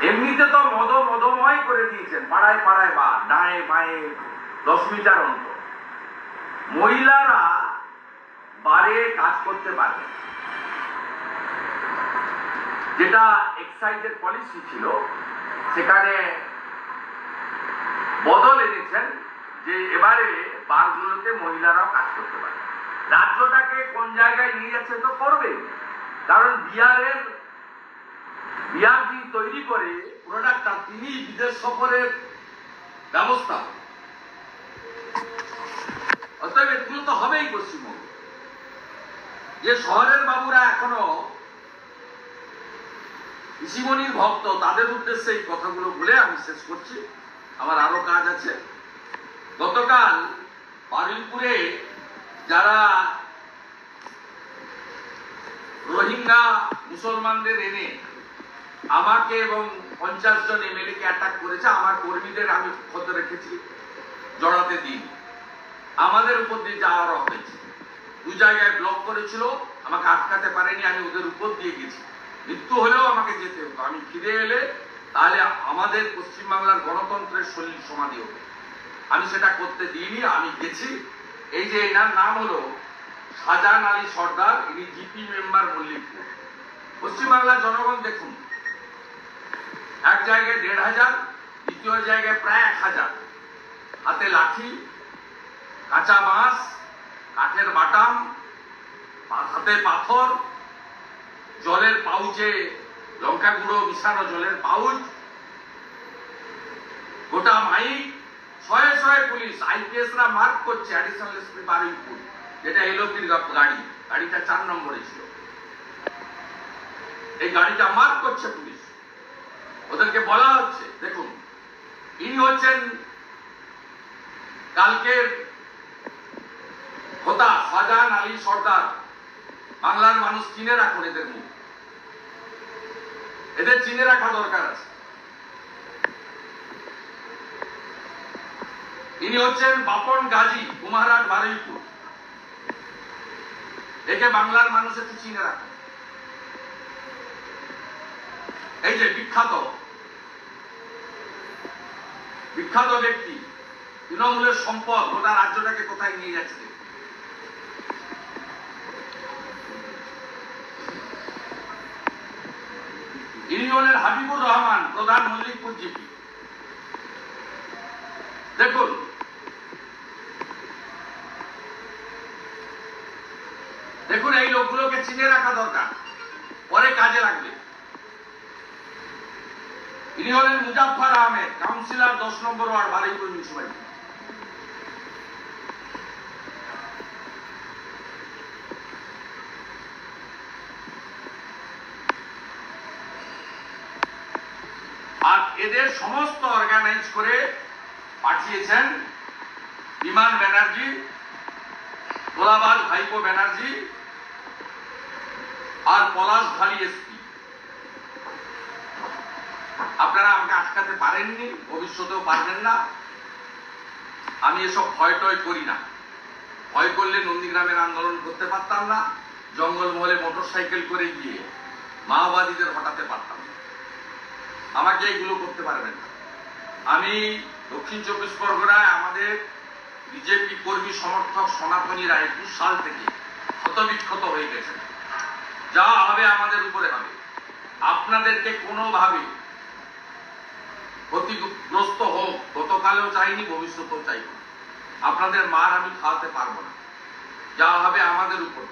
এমনিতে তো মদময় করে দিয়েছেন, পাড়ায় পাড়ায় বা ডায়ে বায়ে 10 মিটার অন্তর। মহিলারা বারে কাজ করতে পারবে, যেটা এক্সাইজের পলিসি ছিল সেখানে বদল এনেছেন যে এবারে বারগুলোতে মহিলারাও কাজ করতে পারে। রাজ্যটাকে কোন জায়গায় নিয়ে যাচ্ছে তো করবে, কারণ বিহার যে তৈরি করে প্রোডাক্টটা, তিনি বিদেশ সফরের ব্যবস্থা, অতএব এগুলো তো হবেই পশ্চিমবঙ্গে। যে শহরের বাবুরা এখনো ঋষিমণির ভক্ত, তাদের উদ্দেশ্যে এই কথাগুলো বলে আমি শেষ করছি, আমার আরো কাজ আছে। গতকাল বারুইপুরে যারা রোহিঙ্গা মুসলমানদের এনে আমাকে এবং 50 জন এমএলএ কে অ্যাটাক করেছে, আমার কর্মীদের আমি ক্ষত রেখেছি, জড়াতে দিন, আমাদের উপর দিয়ে যাওয়ার হয়েছে। 2 জায়গায় ব্লক করেছিল, আমাকে আটকাতে পারেনি, আমি ওদের উপর দিয়ে গেছি। মৃত্যু হলেও আমাকে যেতে হতো, আমি ফিরে এলে তাহলে আমাদের পশ্চিমবাংলার গণতন্ত্রের শরীর সমাধি হবে। আমি সেটা করতে দিইনি, আমি গেছি। এই যে এনার নাম হলো শাহজাহান আলী সর্দার, ইনি জিপি মেম্বার মল্লিকপুর। পশ্চিমবাংলার জনগণ দেখুন, এক জায়গায় 1500, দ্বিতীয় জায়গায় প্রায় 1000, হাতে লাঠি, কাঁচা বাঁশ, কাঠের বাটাম, হাতে পাথর, জলের পাউচে লঙ্কা গুঁড়ো মিশানো জলের পাউচ, গোটা মাইক, শয়ে শয়ে পুলিশ, আইপিএসরা মার্ক করছে অ্যাডিশনাল এসপি বারুইপুর, যেটা এলওপির গাড়ি, গাড়িটা 4 নম্বরে ছিল। এই গাড়িটা মার্ক করছে পুলিশ, ওদেরকে বলা হচ্ছে দেখুন ইনি হচ্ছেন কালকের হোতা শাহজাহান আলী সর্দার। বাংলার মানুষ চিনে রাখুন এদের মুখ, এদের চিনে রাখা দরকার আছে। ইনি হচ্ছেন বাপন গাজী, কুমারহাট, বারুইপুর। একে বাংলার মানুষ একটু চিনে রাখুন। এই যে বিখ্যাত ব্যক্তি, তৃণমূলের সম্পদ, গোটা রাজ্যটাকে কোথায় নিয়ে যাচ্ছে। ইনি হলেন হাবিবুর রহমান, প্রধান মল্লিকপুর জিপি। দেখুন দেখুন এই লোকগুলোকে চিনে রাখা দরকার, পরে কাজে লাগবে। ইনি হলেন মুজাফফর আহমেদ, কাউন্সিলর 10 নম্বর ওয়ার্ড, বারুইপুর মিউনিসিপালিটি। আর এদের সমস্ত অর্গানাইজ করে পাঠিয়েছেন বিমান ব্যানার্জি, গোলাবাল ভাইপো ব্যানার্জি আর পলাশ ঢালি এসপি। আপনারা আমাকে আটকাতে পারেননি, ভবিষ্যতেও পারবেন না। আমি এসব ভয় টয় করি না। ভয় করলে নন্দীগ্রামের আন্দোলন করতে পারতাম না, জঙ্গলমহলে মোটরসাইকেল করে গিয়ে মাওবাদীদের হটাতে পারতাম না। আমাকে এগুলো করতে পারবেন না। আমি দক্ষিণ 24 পরগনায় আমাদের বিজেপি কর্মী সমর্থক সনাতনীরা 21 সাল থেকে ক্ষতবিক্ষত হয়ে গেছেন। যা হবে আমাদের উপরে হবে। আপনাদেরকে কোনোভাবে ক্ষতিগ্রস্ত হোক, গতকালেও চাইনি, ভবিষ্যতেও চাইব না। আপনাদের মার আমি খাওয়াতে পারবো না, যা হবে আমাদের উপর।